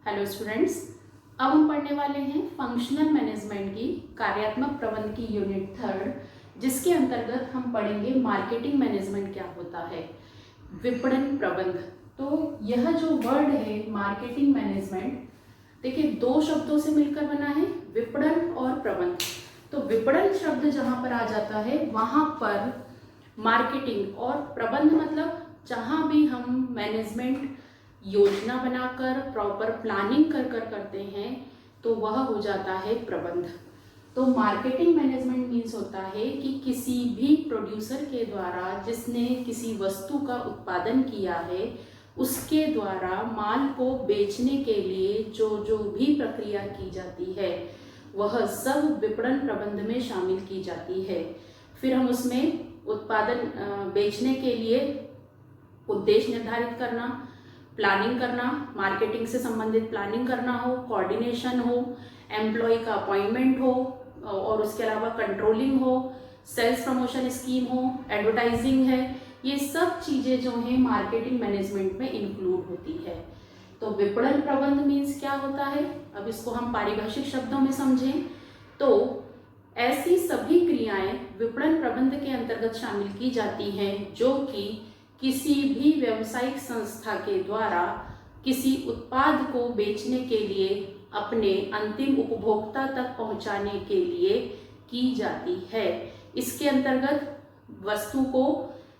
Hello students, अब हम पढ़ने वाले हैं फंक्शनल मैनेजमेंट की कार्यात्मक प्रबंधन की यूनिट 3, जिसके अंतर्गत हम पढ़ेंगे मार्केटिंग मैनेजमेंट क्या होता है, विपणन प्रबंध। तो यह जो वर्ड है मार्केटिंग मैनेजमेंट, देखिए दो शब्दों से मिलकर बना है, विपणन और प्रबंध। तो विपणन शब्द जहाँ पर आ जाता है वहाँ पर मार्केटिंग, और प्रबंध मतलब जहाँ भी हम मैनेजमेंट योजना बनाकर प्रॉपर प्लानिंग कर कर करते हैं तो वह हो जाता है प्रबंध। तो मार्केटिंग मैनेजमेंट मीन्स होता है कि किसी भी प्रोड्यूसर के द्वारा जिसने किसी वस्तु का उत्पादन किया है उसके द्वारा माल को बेचने के लिए जो जो भी प्रक्रिया की जाती है वह सब विपणन प्रबंध में शामिल की जाती है। फिर हम उसमें उत्पादन बेचने के लिए उद्देश्य निर्धारित करना, प्लानिंग करना, मार्केटिंग से संबंधित प्लानिंग करना हो, कोऑर्डिनेशन हो, एम्प्लॉय का अपॉइंटमेंट हो, और उसके अलावा कंट्रोलिंग हो, सेल्स प्रमोशन स्कीम हो, एडवर्टाइजिंग है, ये सब चीज़ें जो हैं मार्केटिंग मैनेजमेंट में इंक्लूड होती है। तो विपणन प्रबंध मीन्स क्या होता है, अब इसको हम पारिभाषिक शब्दों में समझें तो ऐसी सभी क्रियाएं विपणन प्रबंध के अंतर्गत शामिल की जाती हैं जो कि किसी भी व्यावसायिक संस्था के द्वारा किसी उत्पाद को बेचने के लिए अपने अंतिम उपभोक्ता तक पहुंचाने के लिए की जाती है। इसके अंतर्गत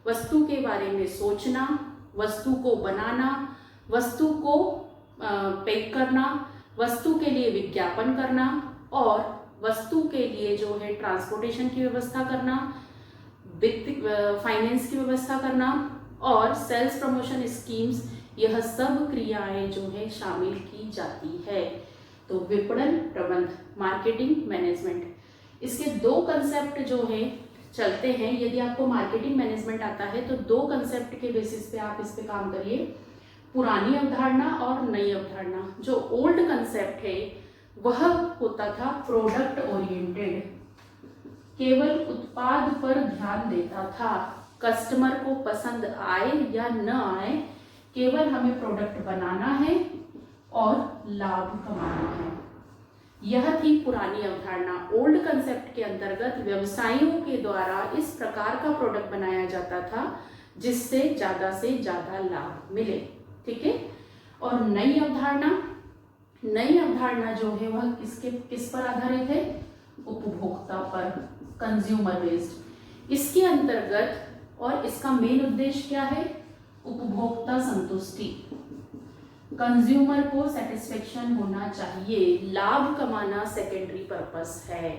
वस्तु के बारे में सोचना, वस्तु को बनाना, वस्तु को पैक करना, वस्तु के लिए विज्ञापन करना और वस्तु के लिए जो है ट्रांसपोर्टेशन की व्यवस्था करना, वित्त फाइनेंस की व्यवस्था करना और सेल्स प्रमोशन स्कीम्स, यह सब क्रियाएं जो है शामिल की जाती है। तो विपणन प्रबंध, मार्केटिंग मैनेजमेंट, इसके दो कंसेप्ट जो है चलते हैं। यदि आपको मार्केटिंग मैनेजमेंट आता है तो दो कंसेप्ट के बेसिस पे आप इस पे काम करिए, पुरानी अवधारणा और नई अवधारणा। जो ओल्ड कंसेप्ट है वह होता था प्रोडक्ट ओरिएंटेड, केवल उत्पाद पर ध्यान देता था, कस्टमर को पसंद आए या न आए, केवल हमें प्रोडक्ट बनाना है और लाभ कमाना है। यह थी पुरानी अवधारणा। ओल्ड कंसेप्ट के अंतर्गत व्यवसायियों के द्वारा इस प्रकार का प्रोडक्ट बनाया जाता था जिससे ज्यादा लाभ मिले, ठीक है। और नई अवधारणा जो है वह किस पर आधारित है, उपभोक्ता पर, कंज्यूमर बेस्ड। इसके अंतर्गत और इसका मेन उद्देश्य क्या है, उपभोक्ता संतुष्टि, कंज्यूमर को सेटिस्फेक्शन होना चाहिए, लाभ कमाना सेकेंडरी पर्पस है।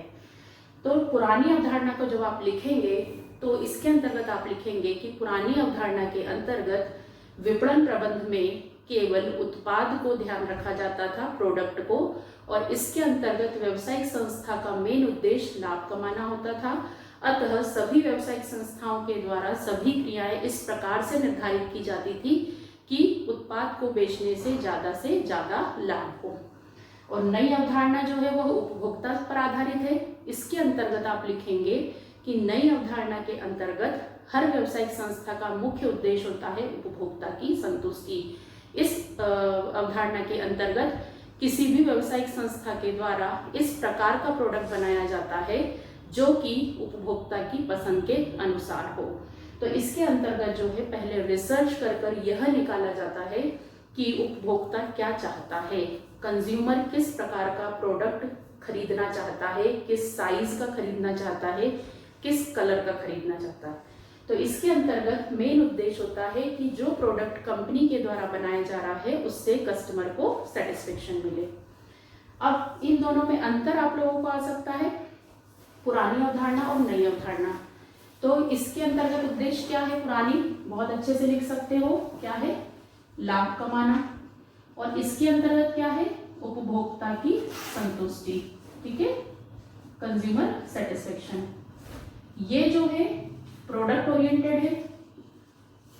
तो पुरानी अवधारणा को जब आप लिखेंगे तो इसके अंतर्गत आप लिखेंगे कि पुरानी अवधारणा के अंतर्गत विपणन प्रबंध में केवल उत्पाद को ध्यान रखा जाता था, प्रोडक्ट को, और इसके अंतर्गत व्यावसायिक संस्था का मेन उद्देश्य लाभ कमाना होता था। अतः सभी व्यावसायिक संस्थाओं के द्वारा सभी क्रियाएं इस प्रकार से निर्धारित की जाती थी कि उत्पाद को बेचने से ज्यादा लाभ हो। और नई अवधारणा जो है वह उपभोक्ता पर आधारित है। इसके अंतर्गत आप लिखेंगे कि नई अवधारणा के अंतर्गत हर व्यावसायिक संस्था का मुख्य उद्देश्य होता है उपभोक्ता की संतुष्टि। इस अवधारणा के अंतर्गत किसी भी व्यावसायिक संस्था के द्वारा इस प्रकार का प्रोडक्ट बनाया जाता है जो कि उपभोक्ता की पसंद के अनुसार हो। तो इसके अंतर्गत जो है पहले रिसर्च कर यह निकाला जाता है कि उपभोक्ता क्या चाहता है, कंज्यूमर किस प्रकार का प्रोडक्ट खरीदना चाहता है, किस साइज का खरीदना चाहता है, किस कलर का खरीदना चाहता है। तो इसके अंतर्गत मेन उद्देश्य होता है कि जो प्रोडक्ट कंपनी के द्वारा बनाया जा रहा है उससे कस्टमर को सेटिस्फेक्शन मिले। अब इन दोनों में अंतर आप लोगों को आ सकता है, पुरानी अवधारणा और नई अवधारणा। तो इसके अंतर्गत उद्देश्य क्या है, पुरानी बहुत अच्छे से लिख सकते हो, क्या है, लाभ कमाना, और इसके अंतर्गत क्या है, उपभोक्ता की संतुष्टि, ठीक है, कंज्यूमर सेटिस्फेक्शन। ये जो है प्रोडक्ट ओरिएंटेड है,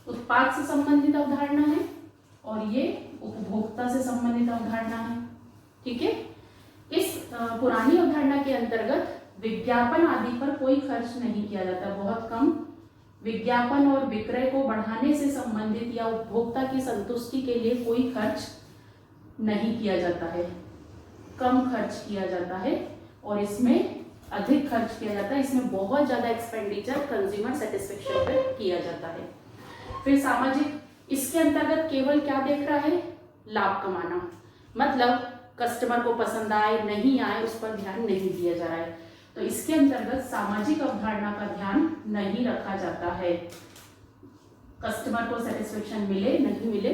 उत्पाद से संबंधित अवधारणा है, और ये उपभोक्ता से संबंधित अवधारणा है, ठीक है। इस पुरानी अवधारणा के अंतर्गत विज्ञापन आदि पर कोई खर्च नहीं किया जाता, बहुत कम। विज्ञापन और विक्रय को बढ़ाने से संबंधित या उपभोक्ता की संतुष्टि के लिए कोई खर्च नहीं किया जाता है, कम खर्च किया जाता है और इसमें अधिक खर्च किया जाता है। इसमें बहुत ज़्यादा एक्सपेंडिचर कंज्यूमर सेटिस्फेक्शन पे किया जाता है। फिर सामाजिक, इसके अंतर्गत केवल क्या देख रहा है, लाभ कमाना, मतलब कस्टमर को पसंद आए नहीं आए उस पर ध्यान नहीं दिया जा रहा है। तो इसके अंतर्गत सामाजिक अवधारणा का ध्यान नहीं रखा जाता है। कस्टमर को सेटिस्फेक्शन मिले नहीं मिले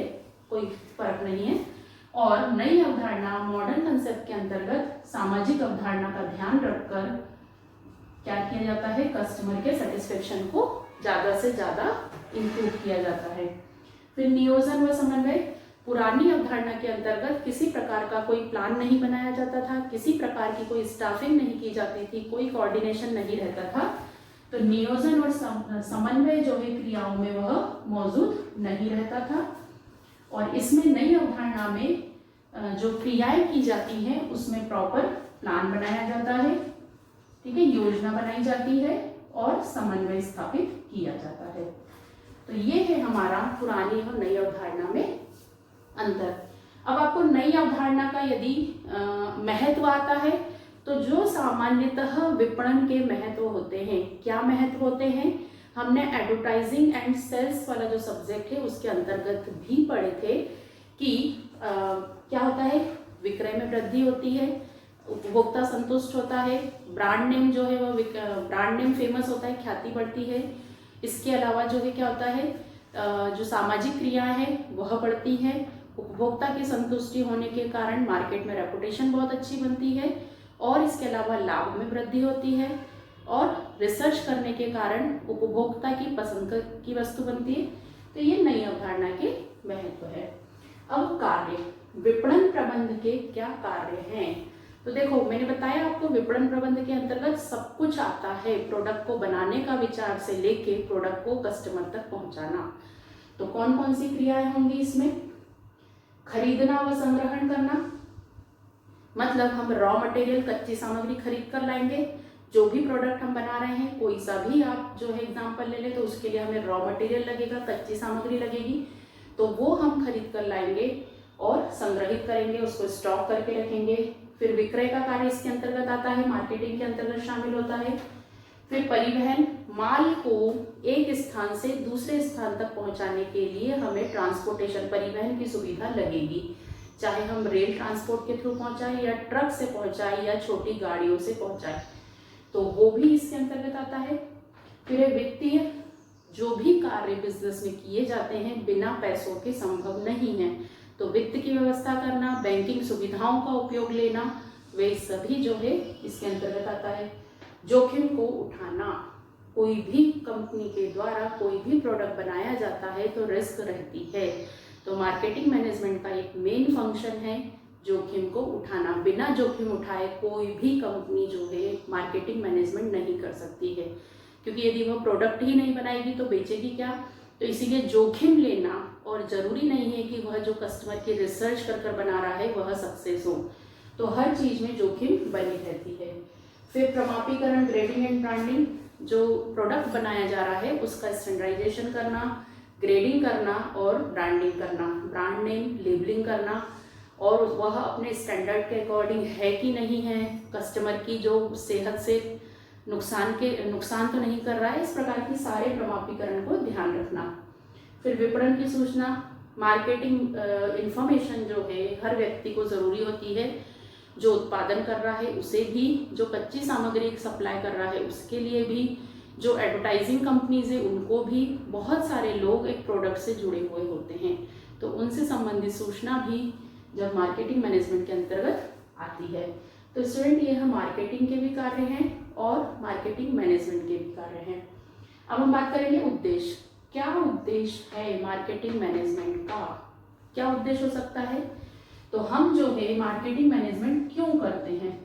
कोई फर्क नहीं है। और नई अवधारणा मॉडर्न कंसेप्ट के अंतर्गत सामाजिक अवधारणा का ध्यान रखकर क्या किया जाता है, कस्टमर के सेटिस्फेक्शन को ज़्यादा से ज़्यादा इंप्रूव किया जाता है। फिर नियोजन व समन्वय, पुरानी अवधारणा के अंतर्गत किसी प्रकार का कोई प्लान नहीं बनाया जाता था, किसी प्रकार की कोई स्टाफिंग नहीं की जाती थी, कोई कोऑर्डिनेशन नहीं रहता था। तो नियोजन और समन्वय जो है क्रियाओं में वह मौजूद नहीं रहता था। और इसमें नई अवधारणा में जो क्रियाएं की जाती हैं उसमें प्रॉपर प्लान बनाया जाता है, ठीक है, योजना बनाई जाती है और समन्वय स्थापित किया जाता है। तो ये है हमारा पुरानी और नई अवधारणा में अंतर। अब आपको नई अवधारणा का यदि महत्व आता है तो जो सामान्यतः विपणन के महत्व होते हैं, क्या महत्व होते हैं, हमने एडवर्टाइजिंग एंड सेल्स वाला जो सब्जेक्ट है उसके अंतर्गत भी पढ़े थे कि क्या होता है, विक्रय में वृद्धि होती है, उपभोक्ता संतुष्ट होता है, ब्रांड नेम जो है वह ब्रांड नेम फेमस होता है, ख्याति बढ़ती है। इसके अलावा जो है क्या होता है, जो सामाजिक क्रियाएं हैं वह बढ़ती है, उपभोक्ता की संतुष्टि होने के कारण मार्केट में रेपुटेशन बहुत अच्छी बनती है और इसके अलावा लाभ में वृद्धि होती है और रिसर्च करने के कारण उपभोक्ता की पसंद की वस्तु बनती है। तो ये नई अवधारणा के महत्व है। अब कार्य, विपणन प्रबंध के क्या कार्य हैं, तो देखो मैंने बताया आपको विपणन प्रबंध के अंतर्गत सब कुछ आता है, प्रोडक्ट को बनाने का विचार से लेके प्रोडक्ट को कस्टमर तक पहुंचाना। तो कौन कौन सी क्रियाएं होंगी इसमें, खरीदना व संग्रहण करना, मतलब हम रॉ मटेरियल कच्ची सामग्री खरीद कर लाएंगे, जो भी प्रोडक्ट हम बना रहे हैं कोई सा भी आप जो है एग्जांपल ले ले तो उसके लिए हमें रॉ मटेरियल लगेगा, कच्ची सामग्री लगेगी, तो वो हम खरीद कर लाएंगे और संग्रहित करेंगे, उसको स्टॉक करके रखेंगे। फिर विक्रय का कार्य इसके अंतर्गत आता है, मार्केटिंग के अंतर्गत शामिल होता है। फिर परिवहन, माल को एक स्थान से दूसरे स्थान तक पहुंचाने के लिए हमें ट्रांसपोर्टेशन, परिवहन की सुविधा लगेगी, चाहे हम रेल ट्रांसपोर्ट के थ्रू पहुंचाएं या ट्रक से पहुंचाएं या छोटी गाड़ियों से पहुंचाएं, तो वो भी इसके अंतर्गत आता है। फिर वित्तीय, जो भी कार्य बिजनेस में किए जाते हैं बिना पैसों के संभव नहीं है, तो वित्त की व्यवस्था करना, बैंकिंग सुविधाओं का उपयोग लेना, वे सभी जो है इसके अंतर्गत आता है। जोखिम को उठाना, कोई भी कंपनी के द्वारा कोई भी प्रोडक्ट बनाया जाता है तो रिस्क रहती है, तो मार्केटिंग मैनेजमेंट का एक मेन फंक्शन है जोखिम को उठाना। बिना जोखिम उठाए कोई भी कंपनी जो है मार्केटिंग मैनेजमेंट नहीं कर सकती है, क्योंकि यदि वह प्रोडक्ट ही नहीं बनाएगी तो बेचेगी क्या। तो इसीलिए जोखिम लेना, और जरूरी नहीं है कि वह जो कस्टमर की रिसर्च कर कर बना रहा है वह सक्सेस हो, तो हर चीज में जोखिम बनी रहती है। फिर प्रमापीकरण, ग्रेडिंग एंड ब्रांडिंग, जो प्रोडक्ट बनाया जा रहा है उसका स्टैंडर्डाइजेशन करना, ग्रेडिंग करना और ब्रांडिंग करना, ब्रांड नेम लेबलिंग करना, और वह अपने स्टैंडर्ड के अकॉर्डिंग है कि नहीं है, कस्टमर की जो सेहत से नुकसान तो नहीं कर रहा है, इस प्रकार की सारे प्रमापीकरण को ध्यान रखना। फिर विपणन की सूचना, मार्केटिंग इंफॉर्मेशन जो है हर व्यक्ति को ज़रूरी होती है, जो उत्पादन कर रहा है उसे भी, जो कच्ची सामग्री सप्लाई कर रहा है उसके लिए भी, जो एडवर्टाइजिंग कंपनीज है उनको भी, बहुत सारे लोग एक प्रोडक्ट से जुड़े हुए होते हैं, तो उनसे संबंधित सूचना भी जब मार्केटिंग मैनेजमेंट के अंतर्गत आती है। तो स्टूडेंट ये हम मार्केटिंग के भी कार्य हैं और मार्केटिंग मैनेजमेंट के भी कार्य हैं। अब हम बात करेंगे उद्देश्य, क्या उद्देश्य है मार्केटिंग मैनेजमेंट का, क्या उद्देश्य हो सकता है, तो हम जो है मार्केटिंग मैनेजमेंट क्यों करते हैं,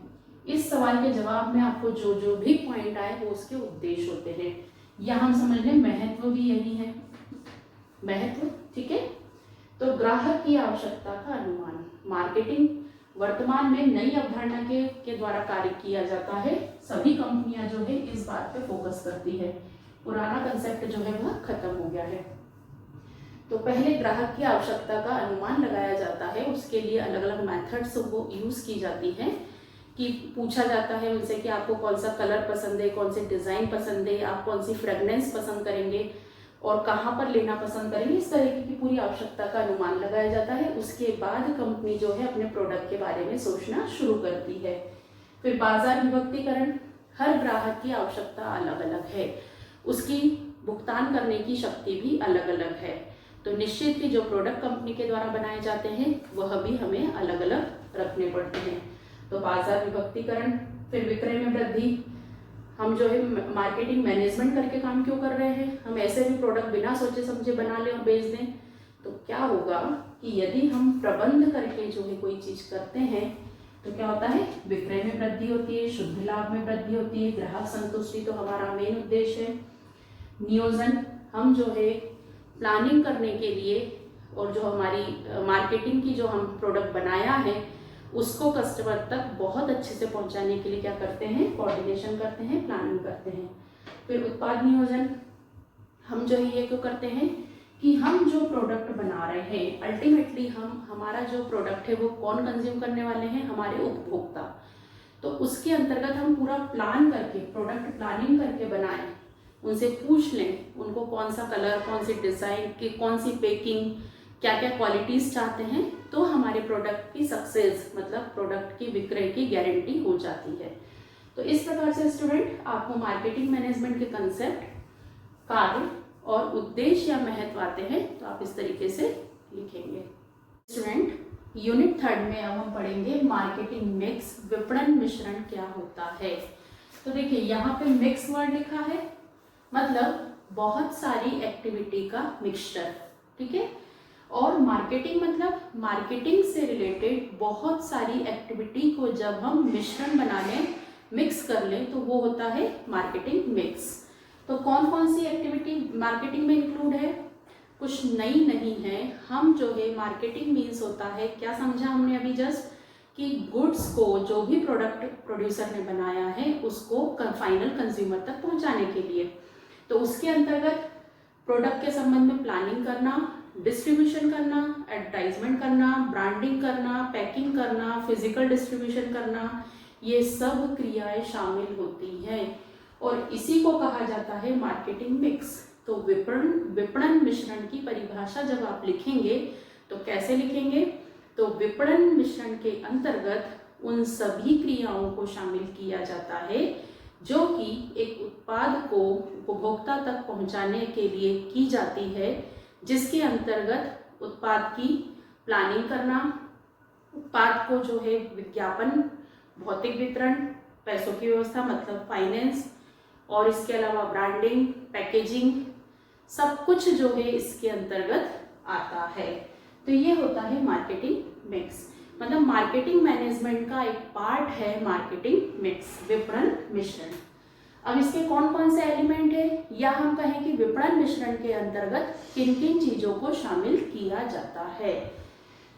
इस सवाल के जवाब में आपको जो जो भी पॉइंट आए वो उसके उद्देश्य होते हैं, या हम समझ लें महत्व भी यही है, महत्व, ठीक है। तो ग्राहक की आवश्यकता का अनुमान, मार्केटिंग वर्तमान में नई अवधारणा के द्वारा कार्य किया जाता है, सभी कंपनियां जो है इस बात पे फोकस करती है, पुराना कंसेप्ट जो है वह खत्म हो गया है। तो पहले ग्राहक की आवश्यकता का अनुमान लगाया जाता है, उसके लिए अलग अलग मेथड्स वो यूज़ की जाती हैं कि पूछा जाता है उनसे कि आपको कौन सा कलर पसंद है, कौन सी डिज़ाइन पसंद है, आप कौन सी फ्रेगनेंस पसंद करेंगे और कहाँ पर लेना पसंद करेंगे। इस तरीके की पूरी आवश्यकता का अनुमान लगाया जाता है। उसके बाद कंपनी जो है अपने प्रोडक्ट के बारे में सोचना शुरू करती है। फिर बाजार विभक्तिकरण, हर ग्राहक की आवश्यकता अलग अलग है, उसकी भुगतान करने की शक्ति भी अलग अलग है, तो निश्चित ही जो प्रोडक्ट कंपनी के द्वारा बनाए जाते हैं वह भी हमें अलग अलग रखने पड़ते हैं। तो बाजार विभक्तिकरण। फिर विक्रय में वृद्धि, हम जो है मार्केटिंग मैनेजमेंट करके काम क्यों कर रहे हैं, हम ऐसे भी प्रोडक्ट बिना सोचे समझे बना लें और बेच दें। तो क्या होगा कि यदि हम प्रबंध करके जो है कोई चीज़ करते हैं तो क्या होता है, विक्रय में वृद्धि होती है, शुद्ध लाभ में वृद्धि होती है, ग्राहक संतुष्टि तो हमारा मेन उद्देश्य है। नियोजन, हम जो है प्लानिंग करने के लिए और जो हमारी मार्केटिंग की जो हम प्रोडक्ट बनाया है उसको कस्टमर तक बहुत अच्छे से पहुंचाने के लिए क्या करते हैं, कोऑर्डिनेशन करते हैं, प्लानिंग करते हैं। फिर उत्पाद नियोजन, हम जो है ये क्यों करते हैं कि हम जो प्रोडक्ट बना रहे हैं अल्टीमेटली हमारा जो प्रोडक्ट है वो कौन कंज्यूम करने वाले हैं, हमारे उपभोक्ता। तो उसके अंतर्गत हम पूरा प्लान करके, प्रोडक्ट प्लानिंग करके बनाएं, उनसे पूछ लें उनको कौन सा कलर, कौन सी डिज़ाइन की, कौन सी पैकिंग, क्या क्या क्वालिटीज़ चाहते हैं, तो हमारे प्रोडक्ट की सक्सेस मतलब प्रोडक्ट की विक्रय की गारंटी हो जाती है। तो इस प्रकार से स्टूडेंट आपको मार्केटिंग मैनेजमेंट के कंसेप्ट, कार्य और उद्देश्य या महत्व आते हैं तो आप इस तरीके से लिखेंगे। स्टूडेंट यूनिट 3 में अब हम पढ़ेंगे मार्केटिंग मिक्स, विपणन मिश्रण क्या होता है। तो देखिए यहाँ पे मिक्स वर्ड लिखा है, मतलब बहुत सारी एक्टिविटी का मिक्सचर, ठीक है। और मार्केटिंग मतलब मार्केटिंग से रिलेटेड बहुत सारी एक्टिविटी को जब हम मिश्रण बना लें, मिक्स कर लें, तो वो होता है मार्केटिंग मिक्स। तो कौन कौन सी एक्टिविटी मार्केटिंग में इंक्लूड है, कुछ नई नहीं है। हम जो है मार्केटिंग मीन्स होता है, क्या समझा हमने अभी जस्ट, कि गुड्स को जो भी प्रोडक्ट प्रोड्यूसर ने बनाया है उसको फाइनल कंज्यूमर तक पहुंचाने के लिए। तो उसके अंतर्गत प्रोडक्ट के संबंध में प्लानिंग करना, डिस्ट्रीब्यूशन करना, एडवर्टाइजमेंट करना, ब्रांडिंग करना, पैकिंग करना, फिजिकल डिस्ट्रीब्यूशन करना, ये सब क्रियाएं शामिल होती हैं और इसी को कहा जाता है मार्केटिंग मिक्स। तो विपणन मिश्रण की परिभाषा जब आप लिखेंगे तो कैसे लिखेंगे, तो विपणन मिश्रण के अंतर्गत उन सभी क्रियाओं को शामिल किया जाता है जो कि एक उत्पाद को उपभोक्ता तक पहुंचाने के लिए की जाती है, जिसके अंतर्गत उत्पाद की प्लानिंग करना, उत्पाद को जो है विज्ञापन, भौतिक वितरण, पैसों की व्यवस्था मतलब फाइनेंस, और इसके अलावा ब्रांडिंग, पैकेजिंग, सब कुछ जो है इसके अंतर्गत आता है। तो ये होता है मार्केटिंग मिक्स, मतलब मार्केटिंग मैनेजमेंट का एक पार्ट है मार्केटिंग मिक्स, विपणन मिश्रण। अब इसके कौन कौन से एलिमेंट है, या हम कहें कि विपणन मिश्रण के अंतर्गत किन किन चीजों को शामिल किया जाता है।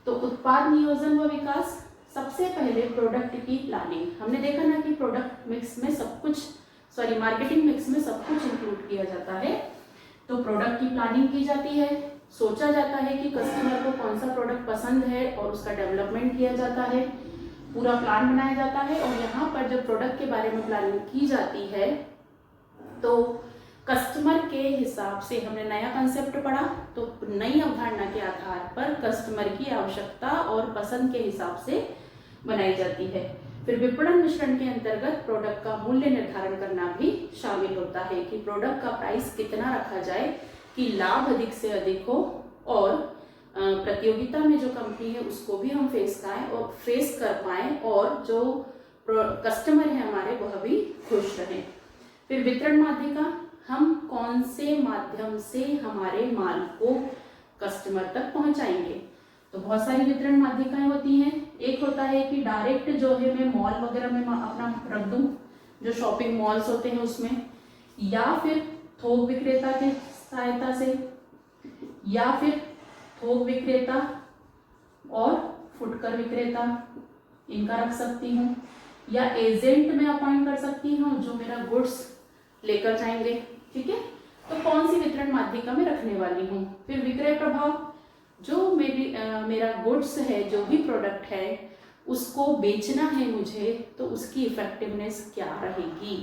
तो उत्पाद नियोजन व विकास, सबसे पहले प्रोडक्ट की प्लानिंग। हमने देखा ना कि प्रोडक्ट मिक्स में सब कुछ, मार्केटिंग मिक्स में सब कुछ इंक्लूड किया जाता है। तो प्रोडक्ट की प्लानिंग की जाती है, सोचा जाता है कि कस्टमर को कौन सा प्रोडक्ट पसंद है और उसका डेवलपमेंट किया जाता है, पूरा प्लान बनाया जाता है। और यहाँ पर जब प्रोडक्ट के बारे में प्लानिंग की जाती है तो कस्टमर के हिसाब से, हमने नया कंसेप्ट पढ़ा, तो नई अवधारणा के आधार पर कस्टमर की आवश्यकता और पसंद के हिसाब से बनाई जाती है। फिर विपणन मिश्रण के अंतर्गत प्रोडक्ट का मूल्य निर्धारण करना भी शामिल होता है कि प्रोडक्ट का प्राइस कितना रखा जाए कि लाभ अधिक से अधिक हो और प्रतियोगिता में जो कंपनी है उसको भी हम फेस कर पाएं और जो कस्टमर है हमारे वह भी खुश रहें। फिर वितरण माध्यिका, हम कौन से माध्यम से हमारे माल को कस्टमर तक पहुंचाएंगे। तो बहुत सारी वितरण माध्यिकाएं होती हैं। एक होता है कि डायरेक्ट जो है मैं मॉल वगैरह में अपना रख दूं, जो शॉपिंग मॉल्स होते हैं उसमें, या फिर थोक विक्रेता की सहायता से, या फिर थोक विक्रेता और फुटकर विक्रेता, इनका रख सकती हूँ, या एजेंट में अपॉइंट कर सकती हूँ जो मेरा गुड्स लेकर जाएंगे, ठीक है। तो कौन सी वितरण माध्यिका में रखने वाली हूँ। फिर विक्रय प्रभाव, जो मेरा गुड्स है, जो भी प्रोडक्ट है उसको बेचना है मुझे, तो उसकी इफेक्टिवनेस क्या रहेगी,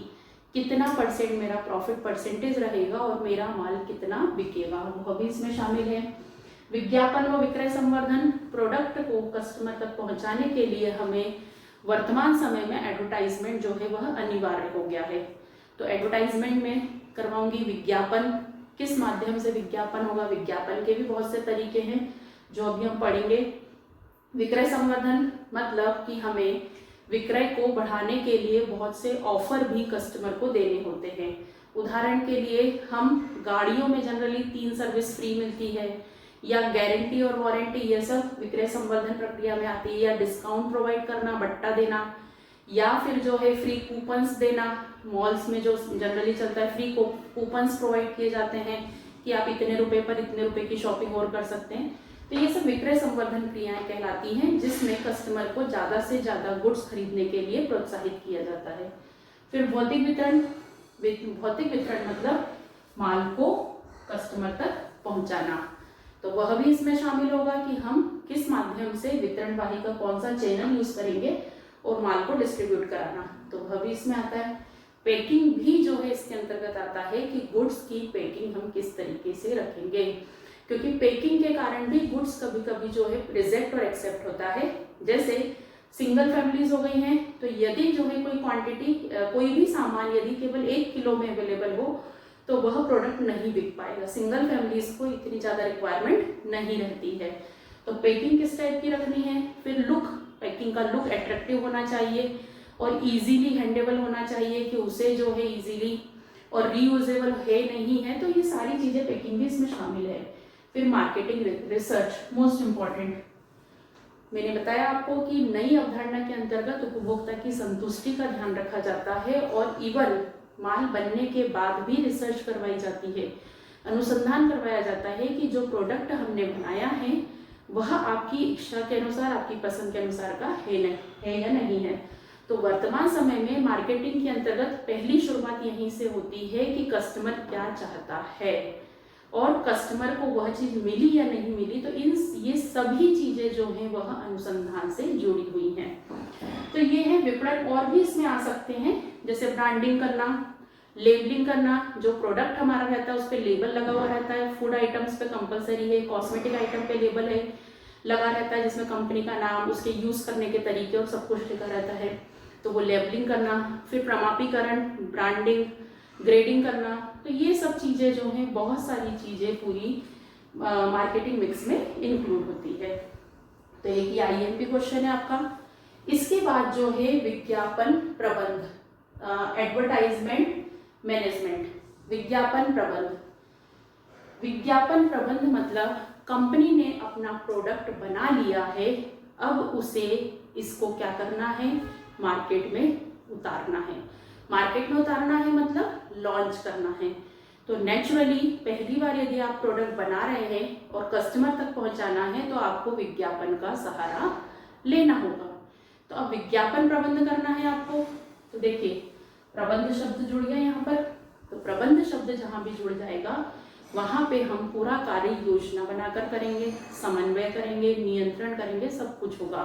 कितना परसेंट मेरा प्रॉफिट परसेंटेज रहेगा और मेरा माल कितना बिकेगा, वह भी इसमें शामिल है। विज्ञापन व विक्रय संवर्धन, प्रोडक्ट को कस्टमर तक पहुंचाने के लिए हमें वर्तमान समय में एडवर्टाइजमेंट जो है वह अनिवार्य हो गया है। तो एडवर्टाइजमेंट में करवाऊंगी विज्ञापन। किस माध्यम से विज्ञापन होगा, विज्ञापन के भी बहुत से तरीके हैं जो अभी हम पढ़ेंगे। विक्रय संवर्धन मतलब कि हमें विक्रय को बढ़ाने के लिए बहुत से ऑफर भी कस्टमर को देने होते हैं। उदाहरण के लिए हम गाड़ियों में जनरली 3 सर्विस फ्री मिलती है, या गारंटी और वारंटी, ये सब विक्रय संवर्धन प्रक्रिया में आती है, या डिस्काउंट प्रोवाइड करना, बट्टा देना, या फिर जो है फ्री कूपन्स देना। मॉल्स में जो जनरली चलता है फ्री कूपन्स प्रोवाइड किए जाते हैं कि आप इतने रुपए पर इतने रुपए की शॉपिंग और कर सकते हैं। तो ये सब विक्रय संवर्धन क्रियाएं कहलाती हैं, जिसमें कस्टमर को ज़्यादा से ज़्यादा गुड्स खरीदने के लिए प्रोत्साहित किया जाता है। फिर भौतिक वितरण, भौतिक वितरण मतलब माल को कस्टमर तक पहुंचाना, तो वह भी इसमें शामिल होगा कि हम किस माध्यम से वितरण वाहिका, कौन सा चैनल यूज करेंगे और माल को डिस्ट्रीब्यूट कराना, तो वह भी इसमें आता है। पैकिंग भी जो है इसके अंतर्गत आता है कि गुड्स की पैकिंग हम किस तरीके से रखेंगे, क्योंकि पैकिंग के कारण भी गुड्स कभी कभी जो है रिजेक्ट और एक्सेप्ट होता है। जैसे सिंगल फैमिलीज हो गई हैं, तो यदि जो है कोई क्वांटिटी, कोई भी सामान यदि केवल 1 किलो में अवेलेबल हो तो वह प्रोडक्ट नहीं बिक पाएगा। सिंगल फैमिलीज को इतनी ज़्यादा रिक्वायरमेंट नहीं रहती है। तो पैकिंग किस टाइप की रखनी है। फिर लुक, पैकिंग का लुक अट्रैक्टिव होना चाहिए और इजीली हैंडेबल होना चाहिए, कि उसे जो है इजीली और रीयूजेबल है नहीं है, तो ये सारी चीज़ें पैकिंग भी इसमें शामिल है। फिर मार्केटिंग रिसर्च, मोस्ट इम्पॉर्टेंट। मैंने बताया आपको कि नई अवधारणा के अंतर्गत उपभोक्ता की संतुष्टि का ध्यान रखा जाता है और इवन माल बनने के बाद भी रिसर्च करवाई जाती है, अनुसंधान करवाया जाता है कि जो प्रोडक्ट हमने बनाया है वह आपकी इच्छा के अनुसार, आपकी पसंद के अनुसार का है या नहीं है। तो वर्तमान समय में मार्केटिंग के अंतर्गत पहली शुरुआत यहीं से होती है कि कस्टमर क्या चाहता है और कस्टमर को वह चीज मिली या नहीं मिली। तो ये सभी चीजें जो हैं वह अनुसंधान से जुड़ी हुई हैं। तो ये है विपणन। और भी इसमें आ सकते हैं, जैसे ब्रांडिंग करना, लेबलिंग करना, जो प्रोडक्ट हमारा रहता है उस पर लेबल लगा हुआ रहता है। फूड आइटम्स पे कंपलसरी है, कॉस्मेटिक आइटम पे लेबल है लगा रहता है, जिसमें कंपनी का नाम, उसके यूज करने के तरीके और सब कुछ लिखा रहता है, तो वो लेबलिंग करना। फिर प्रमाणीकरण, ब्रांडिंग, ग्रेडिंग करना। तो ये सब चीजें जो हैं, बहुत सारी चीजें पूरी मार्केटिंग मिक्स में इंक्लूड होती है। तो एक आईएमपी क्वेश्चन है आपका। इसके बाद जो है विज्ञापन प्रबंध, एडवर्टाइजमेंट मैनेजमेंट। विज्ञापन प्रबंध, विज्ञापन प्रबंध मतलब कंपनी ने अपना प्रोडक्ट बना लिया है, अब उसे इसको क्या करना है, मार्केट में उतारना है। मार्केट में उतारना है मतलब लॉन्च करना है। तो नेचुरली पहली बार यदि आप प्रोडक्ट बना रहे हैं और कस्टमर तक पहुंचाना है तो आपको विज्ञापन का सहारा लेना होगा। तो अब विज्ञापन प्रबंध करना है आपको। तो देखिए प्रबंध शब्द जुड़ गया यहाँ पर। तो प्रबंध शब्द जहाँ भी जुड़ जाएगा वहाँ पे हम पूरा कार्य योजना बनाकर करेंगे, समन्वय करेंगे, नियंत्रण करेंगे, सब कुछ होगा।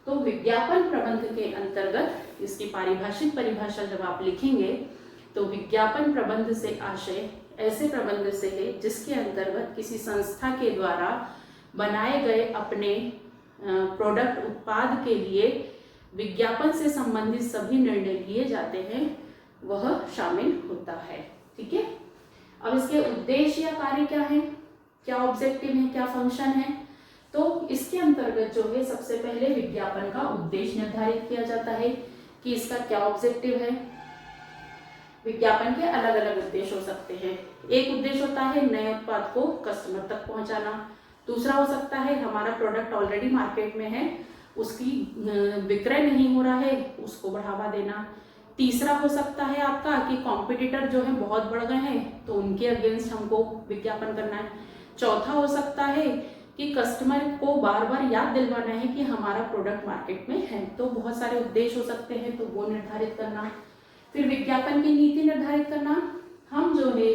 तो विज्ञापन प्रबंध के अंतर्गत इसकी पारिभाषिक परिभाषा जब आप लिखेंगे तो विज्ञापन प्रबंध से आशय ऐसे प्रबंध से है जिसके अंतर्गत किसी संस्था के द्वारा बनाए गए अपने प्रोडक्ट, उत्पाद के लिए विज्ञापन से संबंधित सभी निर्णय लिए जाते हैं, वह शामिल होता है। ठीक है। अब इसके उद्देश्य या कार्य क्या है, क्या ऑब्जेक्टिव है, क्या फंक्शन है। तो इसके अंतर्गत जो है सबसे पहले विज्ञापन का उद्देश्य निर्धारित किया जाता है कि इसका क्या ऑब्जेक्टिव है। विज्ञापन के अलग अलग उद्देश्य हो सकते हैं। एक उद्देश्य होता है नए उत्पाद को कस्टमर तक पहुंचाना। दूसरा हो सकता है हमारा प्रोडक्ट ऑलरेडी मार्केट में है, उसकी विक्रय नहीं हो रहा है, उसको बढ़ावा देना। तीसरा हो सकता है आपका कि कॉम्पिटिटर जो है बहुत बढ़ गए हैं तो उनके अगेंस्ट हमको विज्ञापन करना है। चौथा हो सकता है कि कस्टमर को बार बार याद दिलवाना है कि हमारा प्रोडक्ट मार्केट में है। तो बहुत सारे उद्देश्य हो सकते हैं, तो वो निर्धारित करना। फिर विज्ञापन की नीति निर्धारित करना। हम जो है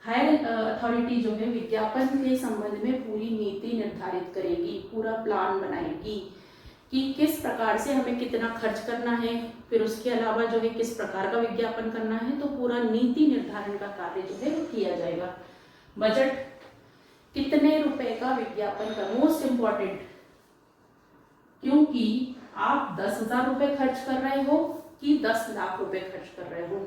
हायर अथॉरिटी जो है विज्ञापन के संबंध में पूरी नीति निर्धारित करेगी, पूरा प्लान बनाएगी कि किस प्रकार से हमें कितना खर्च करना है, फिर उसके अलावा जो है किस प्रकार का विज्ञापन करना है, तो पूरा नीति निर्धारण का कार्य जो है किया जाएगा। बजट, कितने रुपए का विज्ञापन का, मोस्ट इम्पॉर्टेंट, क्योंकि आप 10,000 रुपये खर्च कर रहे हो कि 10 लाख रुपए खर्च कर रहे हो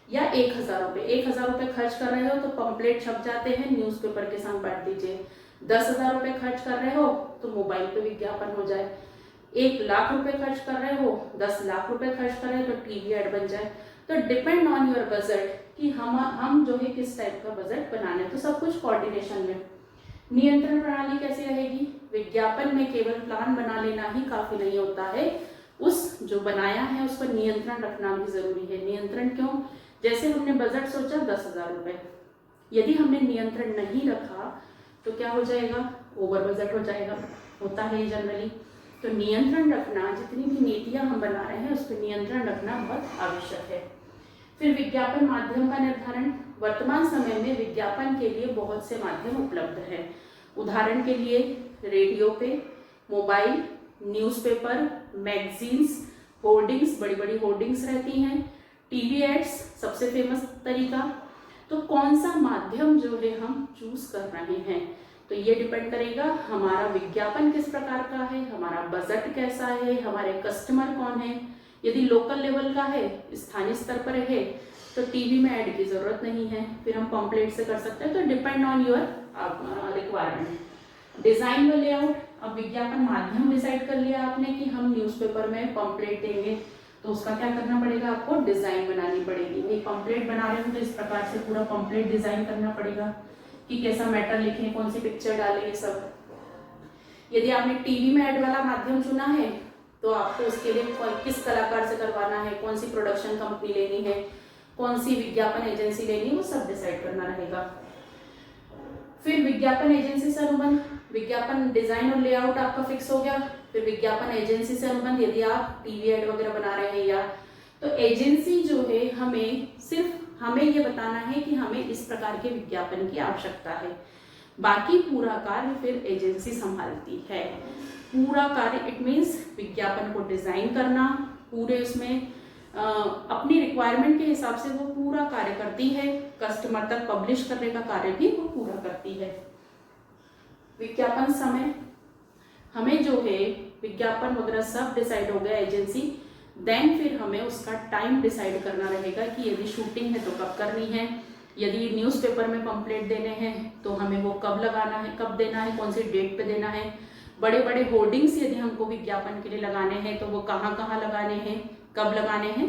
या 1,000 रुपये, 1,000 रुपये खर्च कर रहे हो तो पंपलेट छप जाते हैं, न्यूज़पेपर के साथ बांट दीजिए। 10,000 रुपये खर्च कर रहे हो तो मोबाइल पे विज्ञापन हो जाए। 1 लाख रुपए खर्च कर रहे हो, 10 लाख रुपए खर्च कर रहे हो तो टीवी ऐड बन जाए। तो डिपेंड ऑन योर बजट कि हम जो है किस टाइप का बजट बनाने, तो सब कुछ कोऑर्डिनेशन में। नियंत्रण प्रणाली कैसी रहेगी? विज्ञापन में केवल प्लान बना लेना ही काफी नहीं होता है, उस जो बनाया है उस पर नियंत्रण रखना भी जरूरी है। नियंत्रण क्यों? जैसे हमने बजट सोचा 10,000 रुपये, यदि हमने नियंत्रण नहीं रखा तो क्या हो जाएगा? ओवर बजट हो जाएगा, होता है जनरली। तो नियंत्रण रखना, जितनी भी नीतियां हम बना रहे हैं उस पर नियंत्रण रखना बहुत आवश्यक है। फिर विज्ञापन माध्यम का निर्धारण। वर्तमान समय में विज्ञापन के लिए बहुत से माध्यम उपलब्ध हैं। उदाहरण के लिए रेडियो पे, मोबाइल, न्यूज़पेपर, मैगजीन्स, होर्डिंग्स, बड़ी बड़ी होर्डिंग्स रहती हैं, टीवी एड्स सबसे फेमस तरीका। तो कौन सा माध्यम जो है हम चूज कर रहे हैं, तो ये डिपेंड करेगा हमारा विज्ञापन किस प्रकार का है, हमारा बजट कैसा है, हमारे कस्टमर कौन है। यदि लोकल लेवल का है, स्थानीय स्तर पर है, तो टीवी में ऐड की जरूरत नहीं है, फिर हम पंपलेट से कर सकते हैं। तो depend on your requirement. Design व लेआउट। अब विज्ञापन माध्यम डिसाइड कर लिया आपने कि हम न्यूज़पेपर में पंपलेट देंगे, तो उसका क्या करना पड़ेगा? आपको डिजाइन बनानी पड़ेगी। भाई पंपलेट बना रहे हो तो इस प्रकार से पूरा पंपलेट डिजाइन करना पड़ेगा कि कैसा मैटर लिखें, कौन सी पिक्चर डालें, ये सब। यदि आपने टीवी में ऐड वाला माध्यम चुना है तो आपको उसके लिए किस कलाकार से करवाना है, कौन सी प्रोडक्शन कंपनी लेनी है, कौन सी विज्ञापन एजेंसी लेनी है, वो सब डिसाइड करना रहेगा। फिर विज्ञापन एजेंसी से अनुबंध। विज्ञापन डिजाइन और लेआउट आपका फिक्स हो गया। फिर विज्ञापन एजेंसी से अनुबंध, यदि आप टीवी ऐड वगैरह बना रहे हैं या, तो एजेंसी जो है हमें ये बताना है कि हमें इस प्रकार के विज्ञापन की आवश्यकता है। बाकी पूरा कार्य फिर एजेंसी संभालती है। पूरा कार्य, इट मीन्स विज्ञापन को डिजाइन करना, पूरे उसमें अपनी रिक्वायरमेंट के हिसाब से वो पूरा कार्य करती है। कस्टमर तक पब्लिश करने का कार्य भी वो पूरा करती है। विज्ञापन समय, हमें जो है विज्ञापन वगैरह सब डिसाइड हो गया एजेंसी, देन फिर हमें उसका टाइम डिसाइड करना रहेगा कि यदि शूटिंग है तो कब करनी है, यदि न्यूज़पेपर में पंपलेट देने हैं तो हमें वो कब लगाना है, कब देना है, कौन सी डेट पे देना है। बड़े बड़े होर्डिंग्स यदि हमको विज्ञापन के लिए लगाने हैं तो वो कहाँ कहाँ लगाने हैं, कब लगाने हैं,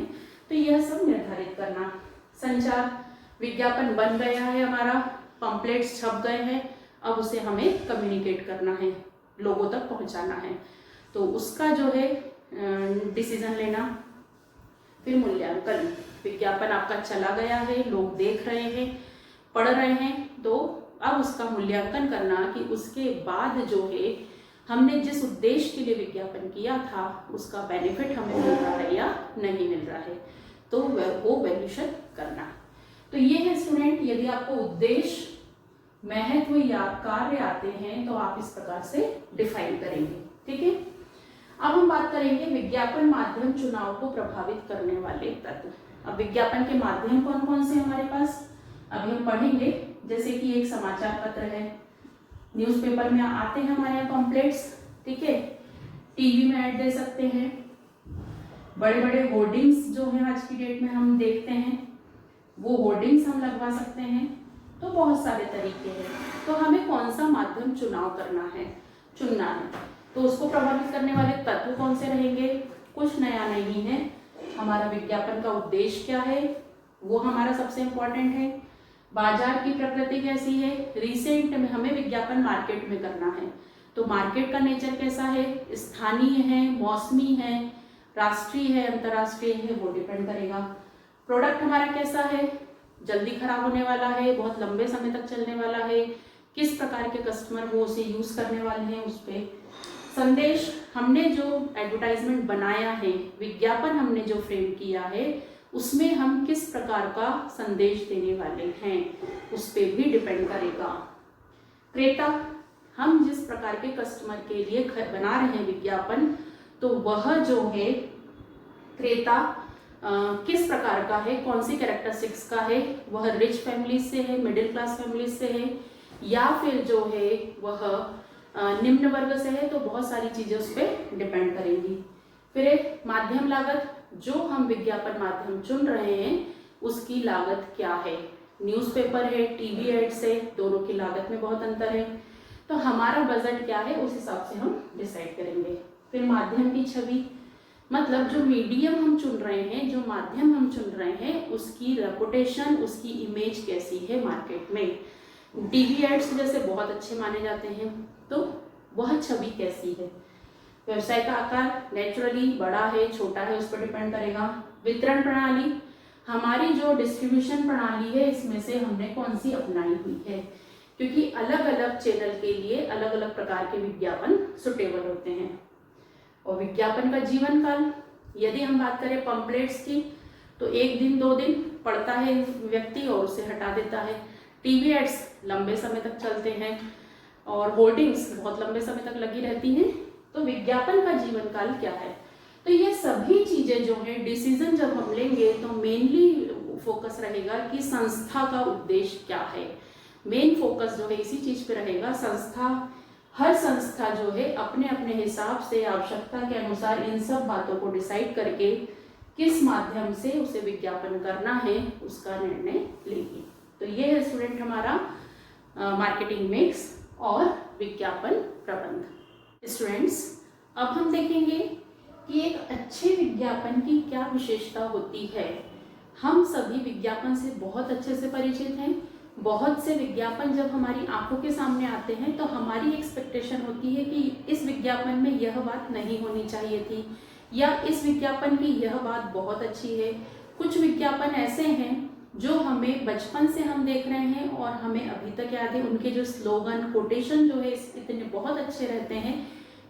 तो यह सब निर्धारित करना। संचार, विज्ञापन बन गया है हमारा, पंपलेट्स छप गए हैं, अब उसे हमें कम्युनिकेट करना है, लोगों तक पहुंचाना है, तो उसका जो है डिसीजन लेना। फिर मूल्यांकन, विज्ञापन आपका चला गया है, लोग देख रहे हैं, पढ़ रहे हैं, तो अब उसका मूल्यांकन करना कि उसके बाद जो है हमने जिस उद्देश्य के लिए विज्ञापन किया था उसका बेनिफिट हमें मिल रहा है या नहीं मिल रहा है, तो वो वैल्यूएशन करना। तो ये है स्टूडेंट, यदि आपको उद्देश्य, महत्व या कार्य आते हैं तो आप इस प्रकार से डिफाइन करेंगे। ठीक है, अब हम बात करेंगे विज्ञापन माध्यम चुनाव को प्रभावित करने वाले तत्व। अब विज्ञापन के माध्यम कौन कौन से हमारे पास अभी हम पढ़ेंगे, जैसे कि एक समाचार पत्र है, न्यूज़पेपर में आते हैं हमारे यहाँ पंपलेट्स, ठीक है, टीवी में ऐड दे सकते हैं, बड़े बड़े होर्डिंग्स जो है आज की डेट में हम देखते हैं वो होर्डिंग्स हम लगवा सकते हैं। तो बहुत सारे तरीके हैं, तो हमें कौन सा माध्यम चुनाव करना है, चुनना है, तो उसको प्रभावित करने वाले तत्व कौन से रहेंगे। कुछ नया नहीं है, हमारा विज्ञापन का उद्देश्य क्या है वो हमारा सबसे इम्पोर्टेंट है, बाजार की प्रकृति कैसी है, रिसेंट में हमें विज्ञापन मार्केट में करना है तो मार्केट का नेचर कैसा है, स्थानीय है, मौसमी है, राष्ट्रीय है, अंतर्राष्ट्रीय है, वो डिपेंड करेगा। प्रोडक्ट हमारा कैसा है, जल्दी खराब होने वाला है, बहुत लंबे समय तक चलने वाला है, किस प्रकार के कस्टमर वो उसे यूज करने वाले हैं उस पर। संदेश, हमने जो एडवर्टाइजमेंट बनाया है, विज्ञापन हमने जो फ्रेम किया है उसमें हम किस प्रकार का संदेश देने वाले हैं उस पर भी डिपेंड करेगा। क्रेता, हम जिस प्रकार के कस्टमर के लिए बना रहे हैं विज्ञापन, तो वह जो है क्रेता किस प्रकार का है, कौन सी कैरेक्टरिस्टिक्स का है, वह रिच फैमिली से है, मिडिल क्लास फैमिली से है, या फिर जो है वह निम्न वर्ग से है, तो बहुत सारी चीजें उस पर डिपेंड करेंगी। फिर एक माध्यम लागत, जो हम विज्ञापन माध्यम चुन रहे हैं उसकी लागत क्या है, न्यूज़पेपर है, टीवी एड्स है, दोनों की लागत में बहुत अंतर है, तो हमारा बजट क्या है उस हिसाब से हम डिसाइड करेंगे। फिर माध्यम की छवि, मतलब जो मीडियम हम चुन रहे हैं, जो माध्यम हम चुन रहे हैं, उसकी रेपुटेशन, उसकी इमेज कैसी है मार्केट में। टीवी एड्स जैसे बहुत अच्छे माने जाते हैं, तो वह छवि कैसी है। व्यवसाय का आकार नेचुरली बड़ा है, छोटा है, उस पर डिपेंड करेगा। वितरण प्रणाली, हमारी जो डिस्ट्रीब्यूशन प्रणाली है इसमें से हमने कौन सी अपनाई हुई है, क्योंकि अलग अलग चैनल के लिए अलग अलग प्रकार के विज्ञापन सुटेबल होते हैं। और विज्ञापन का जीवन काल, यदि हम बात करें पंपलेट्स की, तो 1 दिन 2 दिन पढ़ता है व्यक्ति और उसे हटा देता है। टीवी एड्स लंबे समय तक चलते हैं और होर्डिंग्स बहुत लंबे समय तक लगी रहती हैं। तो विज्ञापन का जीवन काल क्या है, तो ये सभी चीजें जो है डिसीजन जब हम लेंगे तो मेनली फोकस रहेगा कि संस्था का उद्देश्य क्या है। मेन फोकस जो है इसी चीज पे रहेगा। हर संस्था जो है अपने अपने हिसाब से आवश्यकता के अनुसार इन सब बातों को डिसाइड करके किस माध्यम से उसे विज्ञापन करना है उसका निर्णय लेगी। तो ये है स्टूडेंट हमारा मार्केटिंग मिक्स और विज्ञापन प्रबंध। स्टूडेंट्स, अब हम देखेंगे कि एक अच्छे विज्ञापन की क्या विशेषता होती है। हम सभी विज्ञापन से बहुत अच्छे से परिचित हैं। बहुत से विज्ञापन जब हमारी आंखों के सामने आते हैं तो हमारी एक्सपेक्टेशन होती है कि इस विज्ञापन में यह बात नहीं होनी चाहिए थी, या इस विज्ञापन की यह बात बहुत अच्छी है। कुछ विज्ञापन ऐसे हैं जो हमें बचपन से हम देख रहे हैं और हमें अभी तक याद है। उनके जो स्लोगन, कोटेशन जो है इतने बहुत अच्छे रहते हैं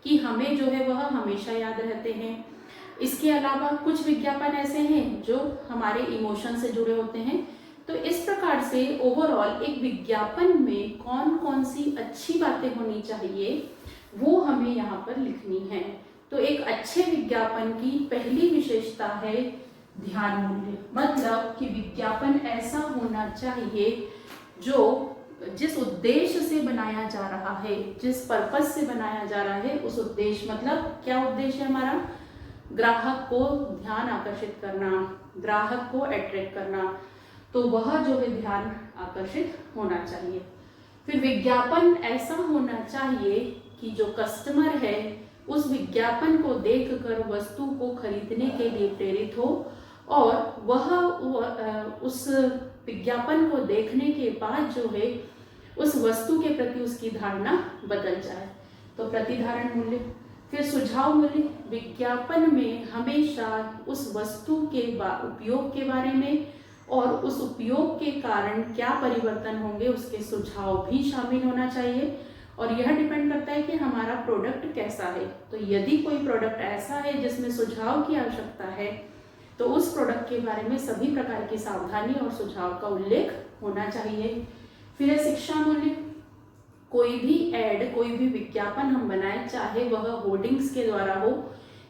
कि हमें जो है वह हमेशा याद रहते हैं। इसके अलावा कुछ विज्ञापन ऐसे हैं जो हमारे इमोशन से जुड़े होते हैं। तो इस प्रकार से ओवरऑल एक विज्ञापन में कौन कौन सी अच्छी बातें होनी चाहिए वो हमें यहाँ पर लिखनी है। तो एक अच्छे विज्ञापन की पहली विशेषता है ध्यान मूल्य, मतलब कि विज्ञापन ऐसा होना चाहिए जो जिस उद्देश्य से बनाया जा रहा है, जिस पर्पस से बनाया जा रहा है, उस उद्देश्य, मतलब क्या उद्देश्य है हमारा, ग्राहक को ध्यान आकर्षित करना, ग्राहक को अट्रैक्ट करना, तो वह जो है ध्यान आकर्षित होना चाहिए। फिर विज्ञापन ऐसा होना चाहिए कि जो कस्टमर है उस विज्ञापन को देखकर वस्तु को खरीदने के लिए प्रेरित हो और वह उस विज्ञापन को देखने के बाद जो है उस वस्तु के प्रति उसकी धारणा बदल जाए। तो प्रतिधारण मूल्य। फिर सुझाव मूल्य, विज्ञापन में हमेशा उस वस्तु के उपयोग के बारे में और उस उपयोग के कारण क्या परिवर्तन होंगे उसके सुझाव भी शामिल होना चाहिए। और यह डिपेंड करता है कि हमारा प्रोडक्ट कैसा है। तो यदि कोई प्रोडक्ट ऐसा है जिसमें सुझाव की आवश्यकता है तो उस प्रोडक्ट के बारे में सभी प्रकार की सावधानी और सुझाव का उल्लेख होना चाहिए। फिर है शिक्षा मूल्य। कोई भी ऐड, कोई भी विज्ञापन हम बनाए, चाहे वह होर्डिंग्स के द्वारा हो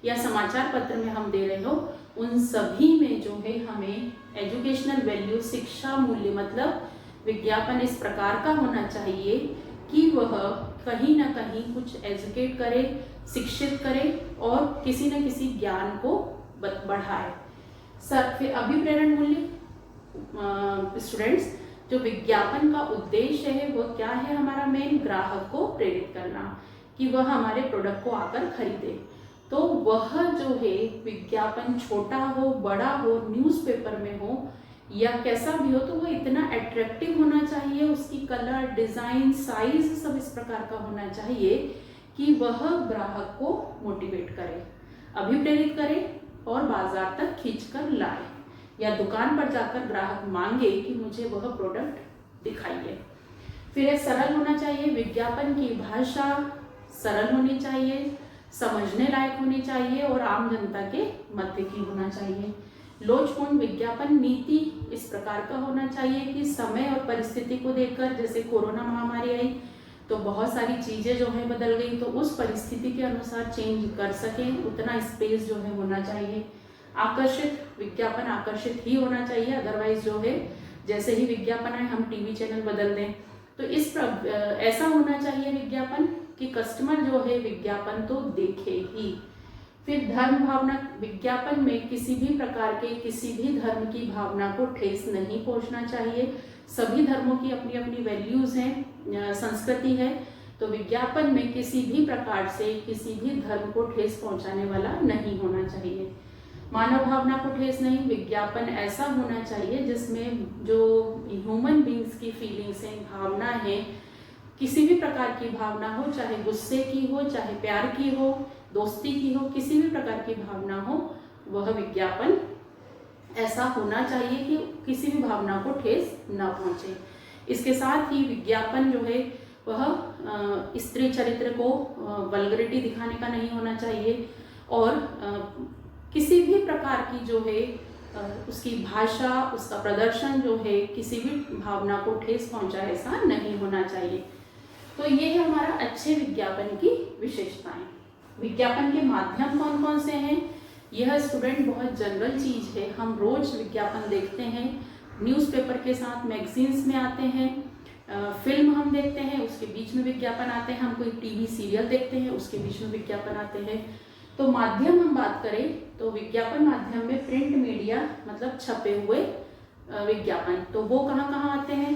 या समाचार पत्र में हम दे रहे हो, उन सभी में जो है हमें एजुकेशनल वैल्यू, शिक्षा मूल्य, मतलब विज्ञापन इस प्रकार का होना चाहिए कि वह कहीं ना कहीं कुछ एजुकेट करे, शिक्षित करे और किसी न किसी ज्ञान को बढ़ाए। फिर अभिप्रेरण मूल्य। स्टूडेंट्स, जो विज्ञापन का उद्देश्य है वह क्या है हमारा मेन, ग्राहक को प्रेरित करना कि वह हमारे प्रोडक्ट को आकर खरीदे। तो वह जो है विज्ञापन छोटा हो, बड़ा हो, न्यूज़पेपर में हो या कैसा भी हो, तो वह इतना अट्रैक्टिव होना चाहिए, उसकी कलर, डिजाइन, साइज सब इस प्रकार का होना चाहिए कि वह ग्राहक को मोटिवेट करे, अभिप्रेरित करे और बाजार तक खींचकर लाए या दुकान पर जाकर ग्राहक मांगे कि मुझे वह प्रोडक्ट दिखाइए। फिर है सरल होना चाहिए, विज्ञापन की भाषा सरल होनी चाहिए, समझने लायक होनी चाहिए और आम जनता के मध्य की होना चाहिए। लोचपूर्ण विज्ञापन नीति इस प्रकार का होना चाहिए कि समय और परिस्थिति को देखकर, जैसे कोरोना महामारी आई तो बहुत सारी चीजें जो है बदल गई, तो उस परिस्थिति के अनुसार चेंज कर सकें, उतना स्पेस जो है होना चाहिए। आकर्षित विज्ञापन आकर्षित ही होना चाहिए, अदरवाइज जो है जैसे ही विज्ञापन आए हम टीवी चैनल बदल दें। तो ऐसा होना चाहिए विज्ञापन कि कस्टमर जो है विज्ञापन तो देखे ही। फिर धर्म भावना, विज्ञापन में किसी भी प्रकार के किसी भी धर्म की भावना को ठेस नहीं पहुंचना चाहिए। सभी धर्मों की अपनी अपनी वैल्यूज हैं, संस्कृति है, तो विज्ञापन में किसी भी प्रकार से किसी भी धर्म को ठेस पहुंचाने वाला नहीं होना चाहिए। मानव भावना को ठेस नहीं, विज्ञापन ऐसा होना चाहिए जिसमें जो ह्यूमन बींग्स की फीलिंग्स हैं, भावना है, किसी भी प्रकार की भावना हो, चाहे गुस्से की हो, चाहे प्यार की हो, दोस्ती की हो, किसी भी प्रकार की भावना हो, वह विज्ञापन ऐसा होना चाहिए कि किसी भी भावना को ठेस न पहुंचे। इसके साथ ही विज्ञापन जो है वह स्त्री चरित्र को वल्गरिटी दिखाने का नहीं होना चाहिए, और किसी भी प्रकार की जो है उसकी भाषा, उसका प्रदर्शन जो है किसी भी भावना को ठेस पहुंचाए, ऐसा नहीं होना चाहिए। तो ये है हमारा अच्छे विज्ञापन की विशेषताएं। विज्ञापन के माध्यम कौन कौन से हैं? यह स्टूडेंट बहुत जनरल चीज है, हम रोज विज्ञापन देखते हैं, न्यूज़पेपर के साथ मैगजीन्स में आते हैं, फिल्म हम देखते हैं उसके बीच में विज्ञापन आते हैं, हम कोई टीवी सीरियल देखते हैं उसके बीच में विज्ञापन आते हैं। तो माध्यम हम बात करें तो विज्ञापन माध्यम में प्रिंट मीडिया मतलब छपे हुए विज्ञापन, तो वो कहाँ कहाँ आते हैं?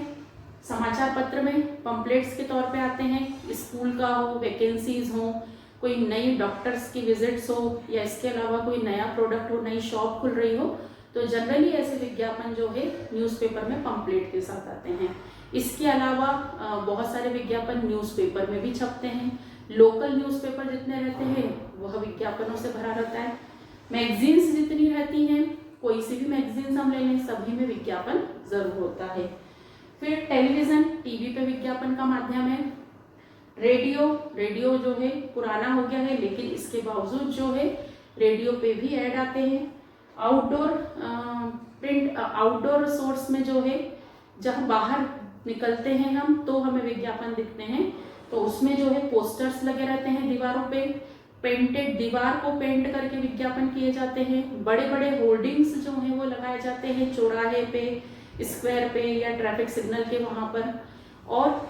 समाचार पत्र में पंपलेट्स के तौर पे आते हैं, स्कूल का हो, वैकेंसीज हो, कोई नई डॉक्टर्स की विजिट्स हो, या इसके अलावा कोई नया प्रोडक्ट हो, नई शॉप खुल रही हो, तो जनरली ऐसे विज्ञापन जो है न्यूज़पेपर में पंपलेट के साथ आते हैं। इसके अलावा बहुत सारे विज्ञापन न्यूज़पेपर में भी छपते हैं। लोकल न्यूज़पेपर जितने रहते हैं वह विज्ञापनों से भरा रहता है। मैगजीन्स जितनी रहती हैं, कोई सी भी मैगजीन्स हम ले लें, सभी में विज्ञापन जरूर होता है। फिर टेलीविजन, टीवी पे विज्ञापन का माध्यम है। रेडियो जो है पुराना हो गया है, लेकिन इसके बावजूद जो है रेडियो पे भी ऐड आते हैं। आउटडोर सोर्स में जो है जहाँ बाहर निकलते हैं हम तो हमें विज्ञापन दिखते हैं, तो उसमें जो है पोस्टर्स लगे रहते हैं दीवारों पे, पेंटेड दीवार को पेंट करके विज्ञापन किए जाते हैं। बड़े बड़े होर्डिंग्स जो हैं वो लगाए जाते हैं चौराहे पे, स्क्वायर पे या ट्रैफिक सिग्नल के वहां पर, और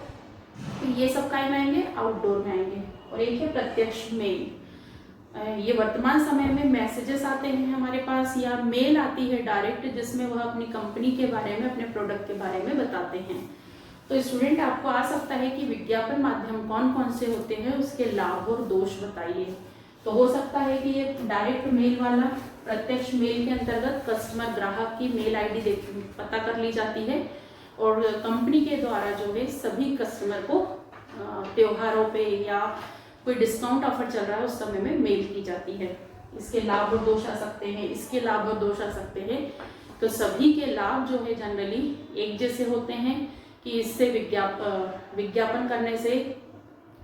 ये सब काय में आएंगे? आउटडोर में आएंगे। और एक है प्रत्यक्ष मेल, ये वर्तमान समय में मैसेजेस आते हैं हमारे पास या मेल आती है डायरेक्ट, जिसमें वह अपनी कंपनी के बारे में, अपने प्रोडक्ट के बारे में बताते हैं। तो स्टूडेंट आपको आ सकता है कि विज्ञापन माध्यम कौन कौन से होते हैं, उसके लाभ और दोष बताइए। तो हो सकता है कि ये डायरेक्ट मेल वाला, प्रत्यक्ष मेल के अंतर्गत कस्टमर ग्राहक की मेल आईडी पता कर ली जाती है और कंपनी के द्वारा जो है सभी कस्टमर को त्योहारों पे या कोई डिस्काउंट ऑफर चल रहा है उस समय में मेल की जाती है। इसके लाभ और दोष आ सकते हैं, इसके लाभ और दोष आ सकते हैं। तो सभी के लाभ जो है जनरली एक जैसे होते हैं कि इससे विज्ञापन करने से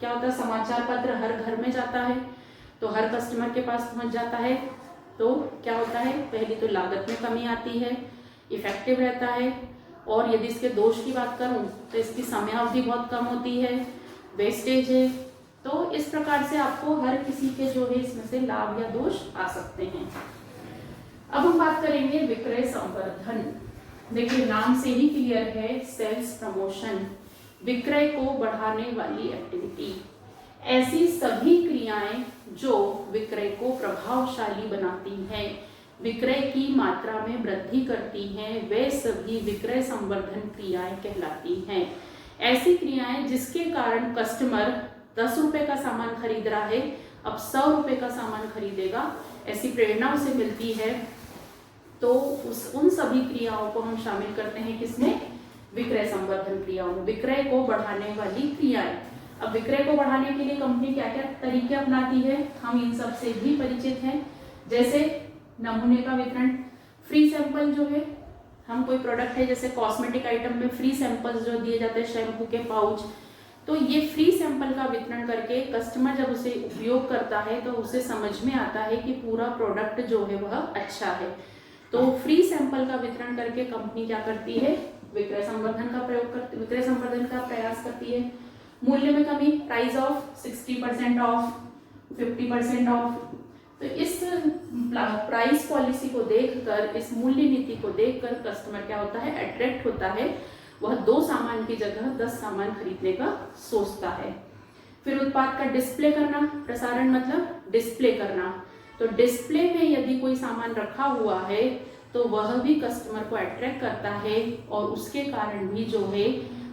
क्या होता है, समाचार पत्र हर घर में जाता है, तो हर कस्टमर के पास पहुंच जाता है। तो क्या होता है, पहली तो लागत में कमी आती है, इफेक्टिव रहता है, और यदि इसके दोष की बात करूं तो इसकी समयावधि बहुत कम होती है, वेस्टेज है। तो इस प्रकार से आपको हर किसी के जो है इसमें से लाभ या दोष आ सकते हैं। अब हम बात करेंगे विक्रय संवर्धन। देखिए नाम से ही क्लियर है, सेल्स प्रमोशन, विक्रय को बढ़ाने वाली एक्टिविटी। ऐसी सभी क्रियाएं जो विक्रय को प्रभावशाली बनाती हैं, विक्रय की मात्रा में वृद्धि करती हैं, वे सभी विक्रय संवर्धन क्रियाएं कहलाती हैं। ऐसी क्रियाएं जिसके कारण कस्टमर 10 रुपए का सामान खरीद रहा है, अब 100 रुपए का सामान खरीदेगा, ऐसी प्रेरणा उसे मिलती है। तो उन सभी क्रियाओं को हम शामिल करते हैं किसमें? विक्रय संवर्धन क्रियाओं में, विक्रय को बढ़ाने वाली क्रियाएं। अब विक्रय को बढ़ाने के लिए कंपनी क्या क्या तरीके अपनाती है, हम इन सब से भी परिचित हैं। जैसे नमूने का वितरण, फ्री सैंपल जो है, हम कोई प्रोडक्ट है जैसे कॉस्मेटिक आइटम में फ्री सैंपल्स जो दिए जाते हैं, शैम्पू के पाउच, तो ये फ्री सैंपल का वितरण करके कस्टमर जब उसे उपयोग करता है तो उसे समझ में आता है कि पूरा प्रोडक्ट जो है वह अच्छा है। तो फ्री सैंपल का वितरण करके कंपनी क्या करती है, विक्रय संवर्धन का प्रयास करती है। मूल्य में कमी, प्राइस ऑफ 60% ऑफ, 50% ऑफ। तो इस प्राइस पॉलिसी को देखकर, इस मूल्य नीति को देखकर कस्टमर क्या होता है, अट्रैक्ट होता है, वह 2 सामान की जगह 10 सामान खरीदने का सोचता है। फिर उत्पाद का डिस्प्ले करना, प्रसारण मतलब डिस्प्ले करना। तो डिस्प्ले में यदि कोई सामान रखा हुआ है तो वह भी कस्टमर को अट्रैक्ट करता है, और उसके कारण भी जो है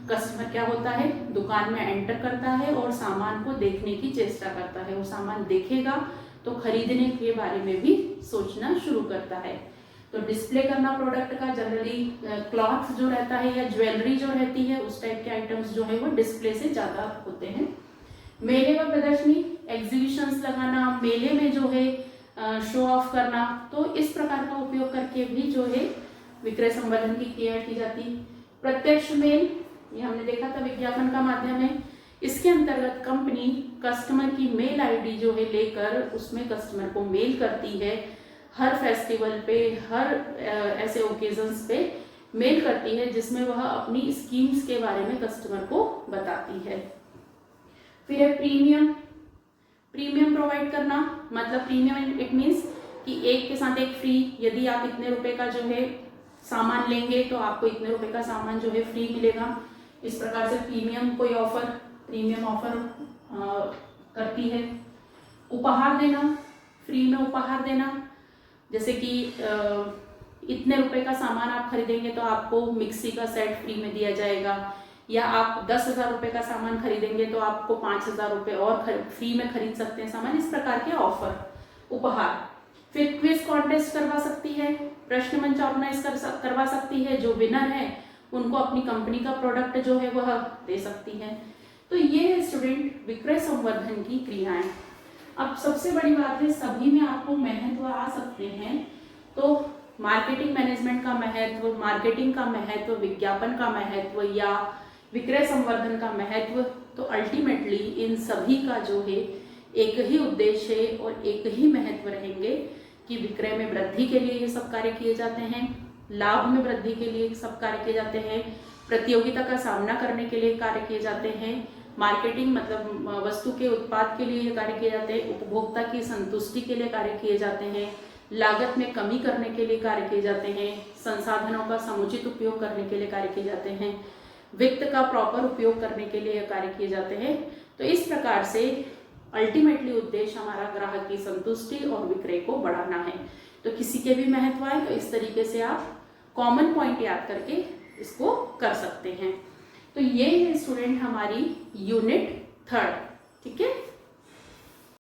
कस्टमर क्या होता है, दुकान में एंटर करता है और सामान को देखने की चेष्टा करता है। वो सामान देखेगा तो खरीदने के बारे में भी सोचना शुरू करता है। तो डिस्प्ले करना प्रोडक्ट का, जनरली क्लॉथ जो रहता है या ज्वेलरी जो रहती है, उस टाइप के आइटम्स जो है वो डिस्प्ले से ज़्यादा होते हैं। मेले व प्रदर्शनी, एग्जीबिशंस लगाना, मेले में जो है शो ऑफ करना, तो इस प्रकार का उपयोग करके भी जो है विक्रय संवर्धन की क्रिया की जाती। प्रत्यक्ष मेल, ये हमने देखा था विज्ञापन का माध्यम है। इसके अंतर्गत कंपनी कस्टमर की मेल आईडी जो है लेकर उसमें कस्टमर को मेल करती है। हर फेस्टिवल पे, हर ऐसे ओकेजन्स पे मेल करती है जिसमें वह अपनी स्कीम्स के बारे में कस्टमर को बताती है। फिर है प्रीमियम प्रोवाइड करना, मतलब प्रीमियम इट मीन्स कि एक के साथ एक फ्री। यदि आप इतने रुपए का जो है सामान लेंगे तो आपको इतने रुपए का सामान जो है फ्री मिलेगा। इस प्रकार से प्रीमियम ऑफर करती है। उपहार देना, फ्री में उपहार देना, जैसे कि इतने रुपए का सामान आप खरीदेंगे तो आपको मिक्सी का सेट फ्री में दिया जाएगा, या आप 10,000 रुपए का सामान खरीदेंगे तो आपको 5,000 रुपए और फ्री में खरीद सकते हैं सामान। इस प्रकार के ऑफर, उपहार। फिर क्विज कॉन्टेस्ट करवा सकती है, प्रश्न मंच ऑर्गेनाइज करवा सकती है। जो विनर है उनको अपनी कंपनी का प्रोडक्ट जो है वह दे सकती है। तो ये है स्टूडेंट विक्रय संवर्धन की क्रियाएं। अब सबसे बड़ी बात है, सभी में आपको महत्व आ सकते हैं। तो मार्केटिंग मैनेजमेंट का महत्व, मार्केटिंग का महत्व, विज्ञापन का महत्व या विक्रय संवर्धन का महत्व, तो अल्टीमेटली इन सभी का जो है एक ही उद्देश्य है और एक ही महत्व रहेंगे कि विक्रय में वृद्धि के लिए ये सब कार्य किए जाते हैं, लाभ में वृद्धि के लिए सब कार्य किए जाते हैं, प्रतियोगिता का सामना करने के लिए कार्य किए जाते हैं, मार्केटिंग मतलब वस्तु के उत्पाद के लिए ये कार्य किए जाते हैं, उपभोक्ता की संतुष्टि के लिए कार्य किए जाते हैं, लागत में कमी करने के लिए कार्य किए जाते हैं, संसाधनों का समुचित उपयोग करने के लिए कार्य किए जाते हैं, वित्त का प्रॉपर उपयोग करने के लिए कार्य किए जाते हैं। तो इस प्रकार से अल्टीमेटली उद्देश्य हमारा ग्राहक की संतुष्टि और विक्रय को बढ़ाना है। तो किसी के भी महत्व आए तो इस तरीके से आप कॉमन पॉइंट याद करके इसको कर सकते हैं। तो ये है स्टूडेंट हमारी यूनिट 3, ठीक है।